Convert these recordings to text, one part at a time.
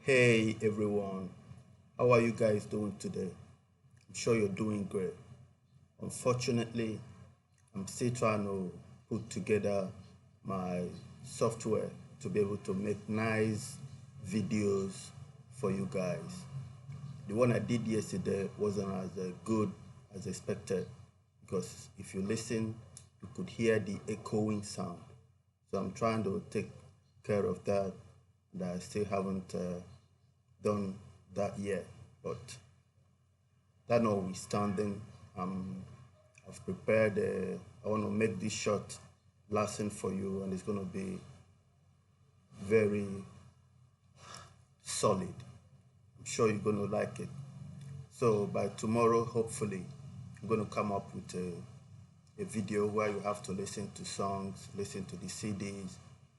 Hey everyone, how are you guys doing today? I'm sure you're doing great. Unfortunately, I'm still trying to put together my software to be able to make nice videos for you guys. The one I did yesterday wasn't as good as expected because if you listen, you could hear the echoing sound. So I'm trying to take care of that, and I still haven't done that yet. But that notwithstanding, I've prepared. I want to make this short lesson for you, and it's going to be very solid. I'm sure you're going to like it. So by tomorrow, hopefully, I'm going to come up with a video where you have to listen to songs, listen to the CDs,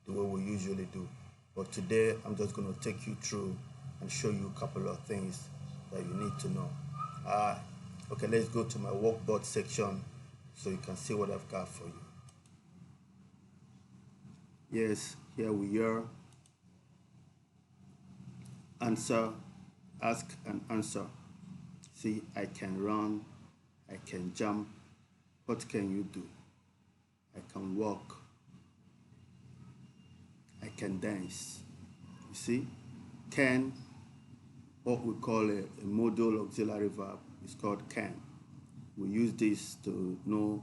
the way we usually do. But today, I'm just going to take you through and show you a couple of things that you need to know. Okay, let's go to my workboard section so you can see what I've got for you. Yes, here we are. Answer, ask and answer. See, I can run, I can jump. What can you do? I can walk, I can dance. You see, can, what we call a modal auxiliary verb, is called can. We use this to know,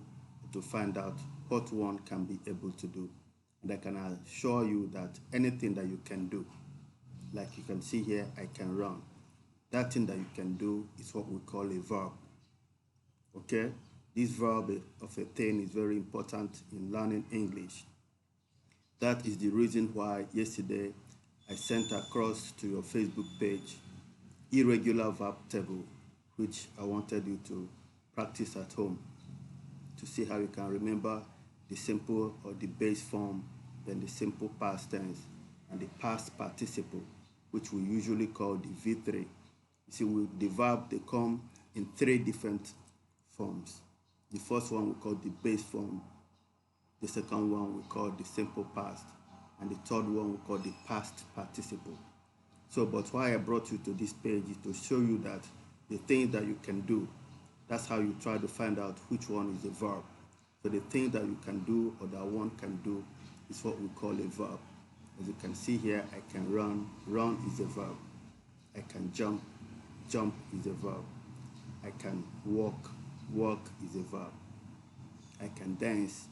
to find out what one can be able to do. And I can assure you that anything that you can do, like you can see here, I can run. That thing that you can do is what we call a verb. Okay? This verb of a thing is very important in learning English. That is the reason why yesterday I sent across to your Facebook page irregular verb table, which I wanted you to practice at home to see how you can remember the simple or the base form, then the simple past tense, and the past participle, which we usually call the V3. You see, the verb, they come in three different forms. The first one we call the base form, the second one we call the simple past, and the third one we call the past participle. So, but why I brought you to this page is to show you that the things that you can do, that's how you try to find out which one is a verb. So the thing that you can do or that one can do is what we call a verb. As you can see here, I can run, run is a verb. I can jump, jump is a verb. I can walk, walk is a verb. I can dance,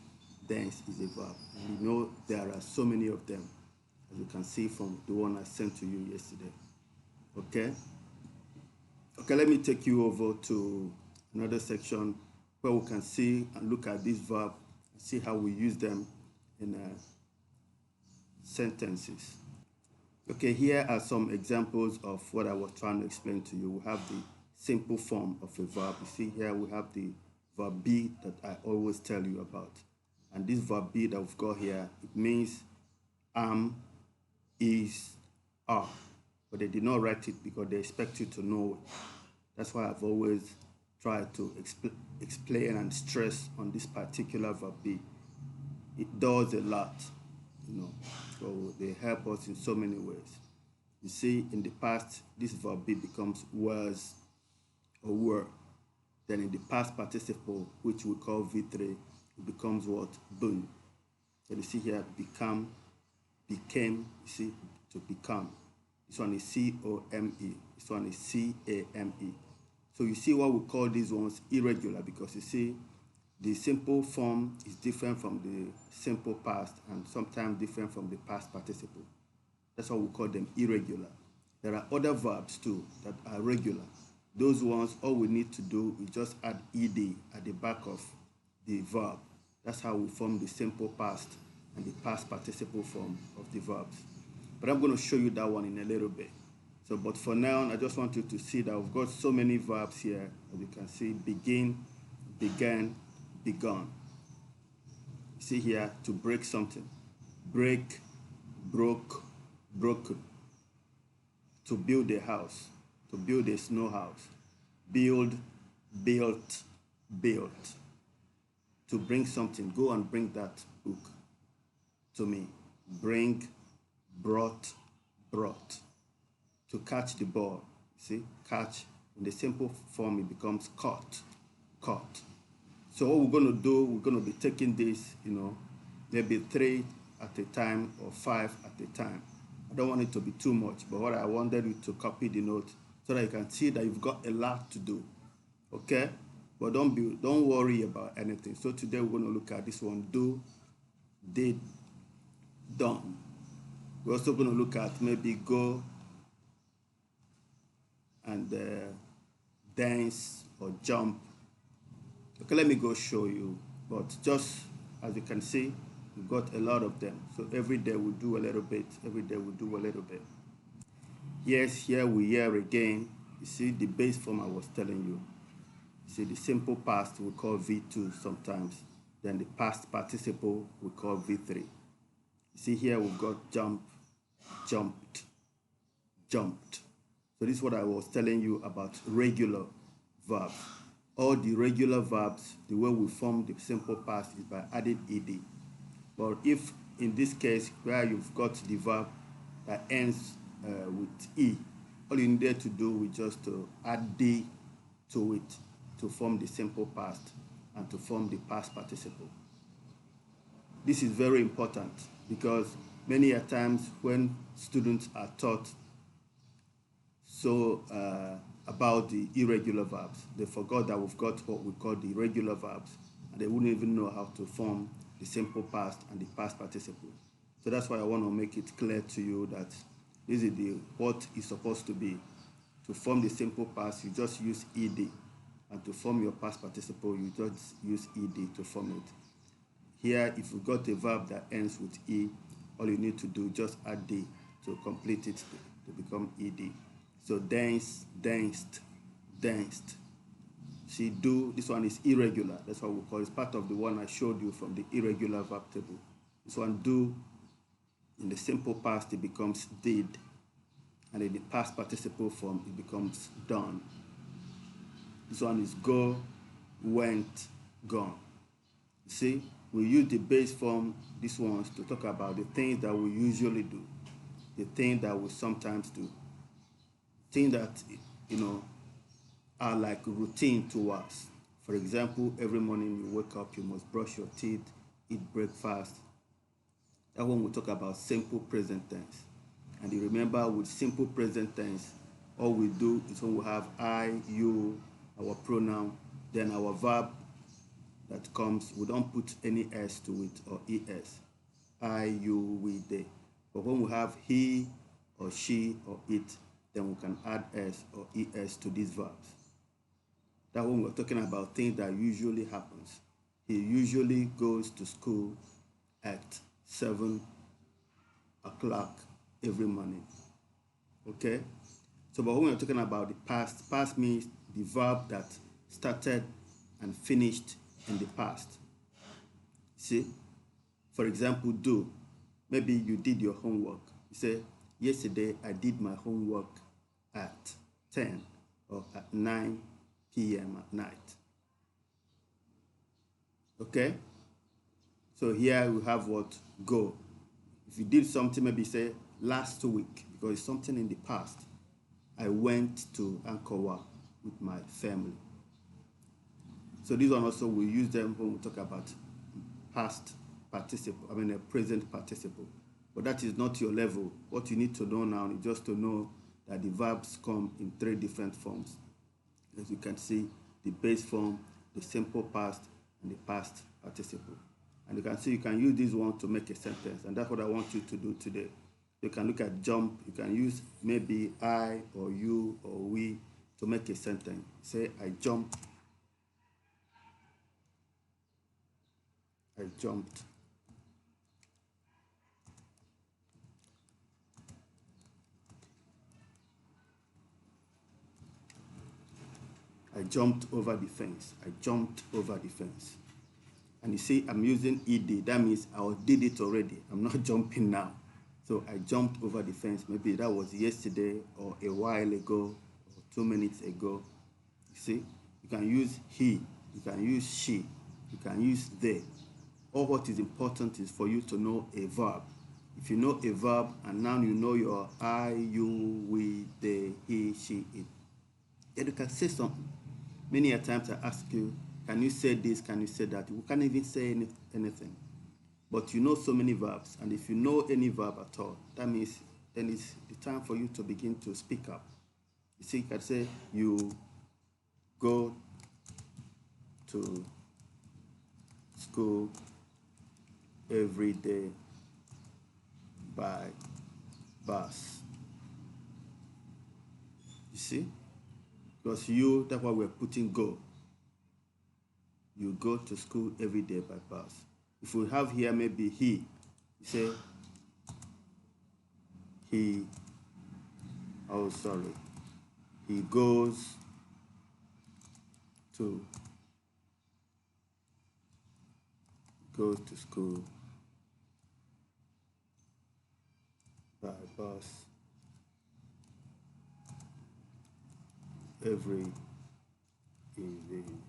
dance is a verb. And you know there are so many of them, as you can see from the one I sent to you yesterday. Okay? Okay, let me take you over to another section where we can see and look at this verb and see how we use them in sentences. Okay, here are some examples of what I was trying to explain to you. We have the simple form of a verb. You see here we have the verb be that I always tell you about. And this verb be that we've got here, it means am, is, are. But they did not write it because they expect you to know it. That's why I've always tried to explain and stress on this particular verb be. It does a lot, so they help us in so many ways. You see, in the past, this verb be becomes was or were. Then in the past participle, which we call V3, it becomes what? Been. So you see here, become, became, you see, to become. This one is C-O-M-E. This one is C-A-M-E. So you see what we call these ones irregular because you see the simple form is different from the simple past and sometimes different from the past participle. That's why we call them irregular. There are other verbs too that are regular. Those ones, all we need to do is just add ed at the back of the verb. That's how we form the simple past and the past participle form of the verbs. But I'm going to show you that one in a little bit. So, but for now, I just want you to see that we've got so many verbs here. As you can see, begin, began, begun. See here, to break something. Break, broke, broken. To build a house, to build a snow house. Build, built, built. To bring something, go and bring that book to me. Bring, brought, brought. to catch the ball. See, catch. In the simple form, it becomes caught, caught. So what we're going to do, we're going to be taking this, maybe 3 at a time or 5 at a time. I don't want it to be too much, but what I wanted you to copy the note so that you can see that you've got a lot to do. Okay? But don't worry about anything. So today we're going to look at this one: do, did, done. We're also going to look at maybe go and dance or jump. Okay, let me go show you. But just as you can see, we've got a lot of them. So every day we do a little bit. Every day we do a little bit. Yes, here we are again. You see the base form I was telling you. You see the simple past we call V2 sometimes. Then the past participle we call V3. You see here we've got jump, jumped, jumped. So this is what I was telling you about regular verbs. All the regular verbs, the way we form the simple past is by adding ed. But if in this case where you've got the verb that ends with e, all you need to do is just to add d to it to form the simple past and to form the past participle. This is very important because many a times when students are taught about the irregular verbs, they forgot that we've got what we call the regular verbs, and they wouldn't even know how to form the simple past and the past participle. So that's why I want to make it clear to you that this is what is supposed to be. To form the simple past, you just use ed, and to form your past participle, you just use ed to form it. Here, if you've got a verb that ends with e, all you need to do is just add d to complete it to become ed. So dance, danced, danced. See, do, this one is irregular. That's what we call it. It's part of the one I showed you from the irregular verb table. This one, do, in the simple past, it becomes did. And in the past participle form, it becomes done. This one is go, went, gone. See, we use the base form, these ones, to talk about the things that we usually do, the things that we sometimes do, things that, are like routine to us. For example, every morning you wake up, you must brush your teeth, eat breakfast. That one we talk about simple present tense. And you remember with simple present tense, all we do is when we have I, you, our pronoun, then our verb that comes, we don't put any s to it or es. I, you, we, they. But when we have he or she or it, then we can add s or es to these verbs. That when we're talking about things that usually happens. He usually goes to school at 7 o'clock every morning. Okay? So, but when we're talking about the past means the verb that started and finished in the past. See? For example, do. Maybe you did your homework. You say, yesterday I did my homework at 10 or at 9 p.m. at night. Okay? So here we have what? Go. If you did something, maybe say last week, because it's something in the past. I went to Angkor Wat with my family. So these one also we use them when we talk about past participle, a present participle. But that is not your level. What you need to know now is just to know that the verbs come in 3 different forms. As you can see, the base form, the simple past, and the past participle. And you can see you can use this one to make a sentence, and that's what I want you to do today. You can look at jump, you can use maybe I or you or we to make a sentence. Say, I jumped. I jumped. I jumped over the fence. I jumped over the fence. And you see, I'm using ed. That means I did it already. I'm not jumping now. So I jumped over the fence. Maybe that was yesterday or a while ago or 2 minutes ago. You see, you can use he, you can use she, you can use they. All what is important is for you to know a verb. If you know a verb and now you know your I, you, we, they, she eat. Then you can say something. Many a times I ask you, can you say this, can you say that? We can't even say anything. But you know so many verbs, and if you know any verb at all, that means then it's the time for you to begin to speak up. You see, you can say you go to school every day by bus. You see? Because that's why we're putting go. You go to school every day by bus. If we have here maybe he, you say he, oh sorry, he goes to school by bus every evening.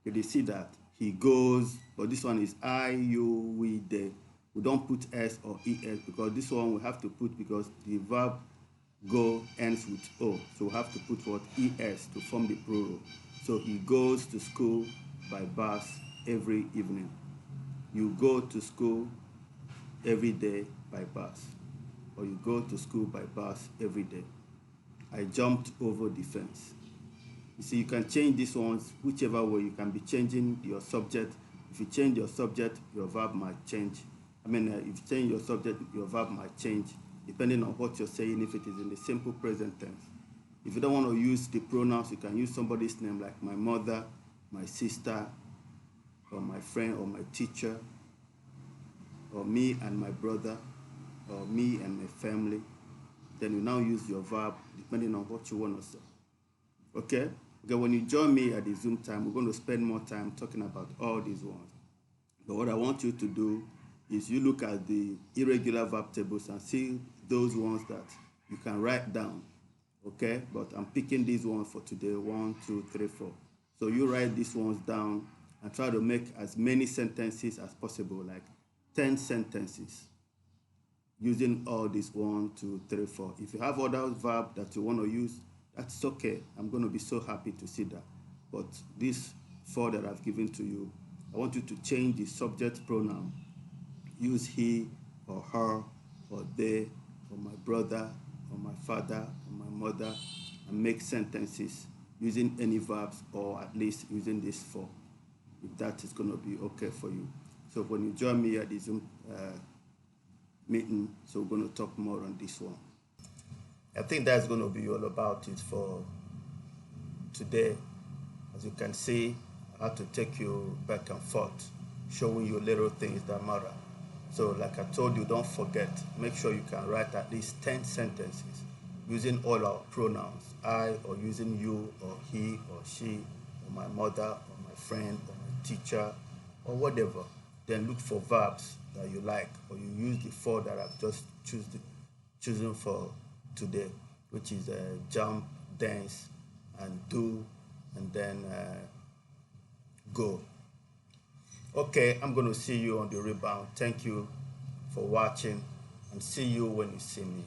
Did you see that? He goes, but this one is I, you, we, they. We don't put S or ES because this one we have to put because the verb go ends with O. So we have to put what? ES to form the plural. So he goes to school by bus every evening. You go to school every day by bus. Or you go to school by bus every day. I jumped over the fence. You see, you can change these ones whichever way. You can be changing your subject. If you change your subject, your verb might change. If you change your subject, your verb might change depending on what you're saying, if it is in the simple present tense. If you don't want to use the pronouns, you can use somebody's name like my mother, my sister, or my friend, or my teacher, or me and my brother, or me and my family. Then you now use your verb depending on what you want to say. Okay, when you join me at the Zoom time, we're going to spend more time talking about all these ones. But what I want you to do is you look at the irregular verb tables and see those ones that you can write down. Okay, but I'm picking these ones for today, 1, 2, 3, 4. So you write these ones down and try to make as many sentences as possible, like 10 sentences, using all these 1, 2, 3, 4. If you have other verb that you want to use, that's okay. I'm going to be so happy to see that. But these 4 that I've given to you, I want you to change the subject pronoun. Use he or her or they or my brother or my father or my mother and make sentences using any verbs or at least using these 4, if that is going to be okay for you. So when you join me at the Zoom meeting, so we're going to talk more on this one. I think that's going to be all about it for today. As you can see, I had to take you back and forth, showing you little things that matter. So like I told you, don't forget, make sure you can write at least 10 sentences using all our pronouns, I, or using you, or he, or she, or my mother, or my friend, or my teacher, or whatever. Then look for verbs that you like, or you use the 4 that I've just chosen for today, which is jump, dance, and do, and then go. Okay, I'm going to see you on the rebound. Thank you for watching, and see you when you see me.